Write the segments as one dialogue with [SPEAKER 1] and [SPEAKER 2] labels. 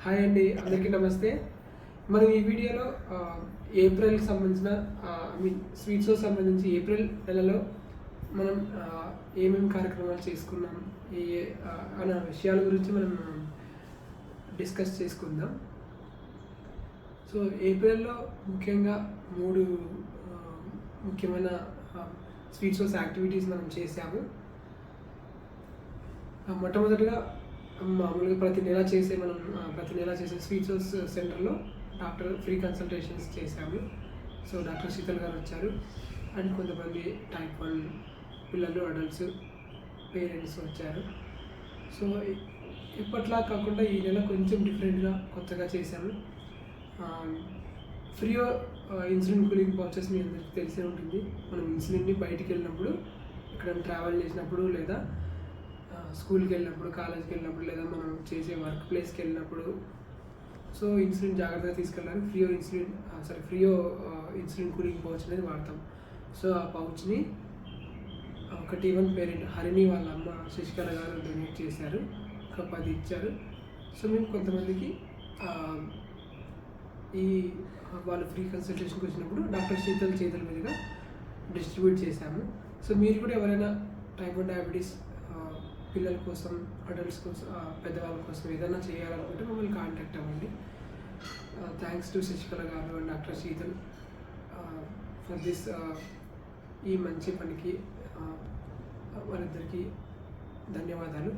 [SPEAKER 1] Hi అండి, అందరికీ నమస్తే. మనం ఈ వీడియోలో ఏప్రిల్కి సంబంధించిన స్వీట్స్‌తో సంబంధించి ఏప్రిల్ నెలలో మనం ఏమేమి కార్యక్రమాలు చేసుకున్నాం, ఏ అన్న విషయాల గురించి మనం డిస్కస్ చేసుకుందాం. సో ఏప్రిల్‌లో ముఖ్యంగా 3 ముఖ్యమైన స్వీట్స్ యాక్టివిటీస్ మనం చేసాము. మొట్టమొదటిగా మామూలుగా ప్రతి నెల చేసే స్వీట్స్ సెంటర్లో డాక్టర్ ఫ్రీ కన్సల్టేషన్స్ చేశాము. సో డాక్టర్ శీతల్ గారు వచ్చారు అండ్ కొంతమంది టైప్ 1 పిల్లలు, అడల్ట్స్, పేరెంట్స్ వచ్చారు. సో ఇప్పట్లా కాకుండా ఈ నెల కొంచెం డిఫరెంట్గా కొత్తగా చేశాము. ఫ్రీ ఇన్సులిన్ కూలింగ్ పౌచెస్ మీ అందరికీ తెలిసే ఉంటుంది. మనం ఇన్సులిన్ని బయటికి వెళ్ళినప్పుడు, ఎక్కడైనా ట్రావెల్ చేసినప్పుడు, లేదా స్కూల్కి వెళ్ళినప్పుడు, కాలేజ్కి వెళ్ళినప్పుడు, లేదా మనం చేసే వర్క్ ప్లేస్కి వెళ్ళినప్పుడు సో ఇన్సులిన్ జాగ్రత్తగా తీసుకెళ్ళడానికి ఫ్రీ ఇన్సులిన్ కూలింగ్ పౌచ్ అనేది వాడతాం. సో ఆ పౌచ్ని ఒక T1 పేరెంట్ హరిణి వాళ్ళ అమ్మ శశికళ గారు డొనేట్ చేశారు. ఒక 10 ఇచ్చారు. సో మేము కొంతమందికి వాళ్ళు ఫ్రీ కన్సల్టేషన్కి వచ్చినప్పుడు డాక్టర్ శీతల్ చేతుల మీదుగా డిస్ట్రిబ్యూట్ చేశాము. సో మీరు కూడా ఎవరైనా టైప్ 1 డయాబెటీస్ పిల్లల కోసం, అడల్ట్స్ కోసం, పెద్దవాళ్ళ కోసం ఏదైనా చేయాలనుకుంటే మమ్మల్ని కాంటాక్ట్ అవ్వండి. థ్యాంక్స్ టు శశికళ గారు and doctor Sheetal for this ఈ మంచి పనికి వారిద్దరికి ధన్యవాదాలు.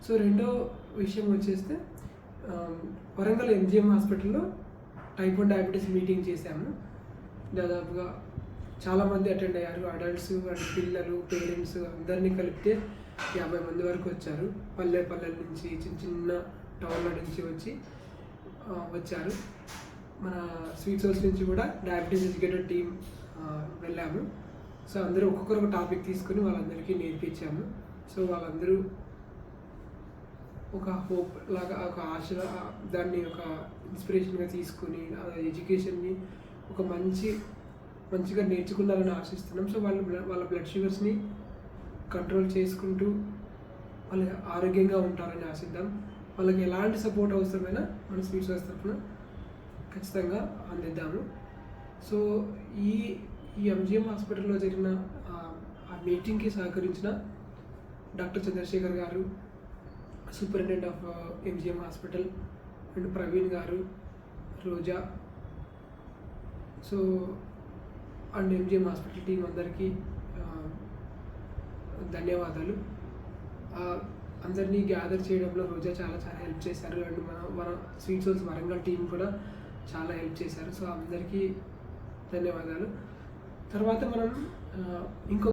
[SPEAKER 1] సో రెండో విషయం వచ్చేస్తే వరంగల్ MGM హాస్పిటల్లో టైప్ 1 డయాబెటీస్ మీటింగ్ చేశాము. దాదాపుగా చాలామంది అటెండ్ అయ్యారు. అడల్ట్స్ అండ్ పిల్లలు, పేరెంట్స్ అందరినీ కలిపితే 50 మంది వరకు వచ్చారు. పల్లెల నుంచి, చిన్న టౌన్ల నుంచి వచ్చారు. మన స్వీట్స్ హౌస్ నుంచి కూడా డయాబెటీస్ ఎడ్యుకేటర్ టీం వెళ్ళాము. సో అందరూ ఒక్కొక్కరు ఒక టాపిక్ తీసుకొని వాళ్ళందరికీ నేర్పించాము. సో వాళ్ళందరూ ఒక హోప్ లాగా, ఒక ఆశ, దాన్ని ఒక ఇన్స్పిరేషన్గా తీసుకొని ఎడ్యుకేషన్ని ఒక మంచిగా నేర్చుకున్నారని ఆశిస్తున్నాం. సో వాళ్ళ బ్లడ్ షుగర్స్ని కంట్రోల్ చేసుకుంటూ వాళ్ళు ఆరోగ్యంగా ఉంటారని ఆశిద్దాం. వాళ్ళకి ఎలాంటి సపోర్ట్ అవసరమైనా మన స్వీట్స్ హౌస్ తరఫున ఖచ్చితంగా అందిద్దాము. సో ఈ MGM హాస్పిటల్లో జరిగిన ఆ మీటింగ్కి సహకరించిన doctor Chandrashekar garu, superintendent of MGM hospital, and Praveen garu, Roja, so and MGM hospital team అందరికీ ధన్యవాదాలు. అందరినీ గ్యాదర్ చేయడంలో రోజా చాలా హెల్ప్ చేశారు. అండ్ మన స్వీట్స్ హౌస్ వరంగల్ టీం కూడా చాలా హెల్ప్ చేశారు. సో అందరికీ ధన్యవాదాలు. తర్వాత మనం ఇంకో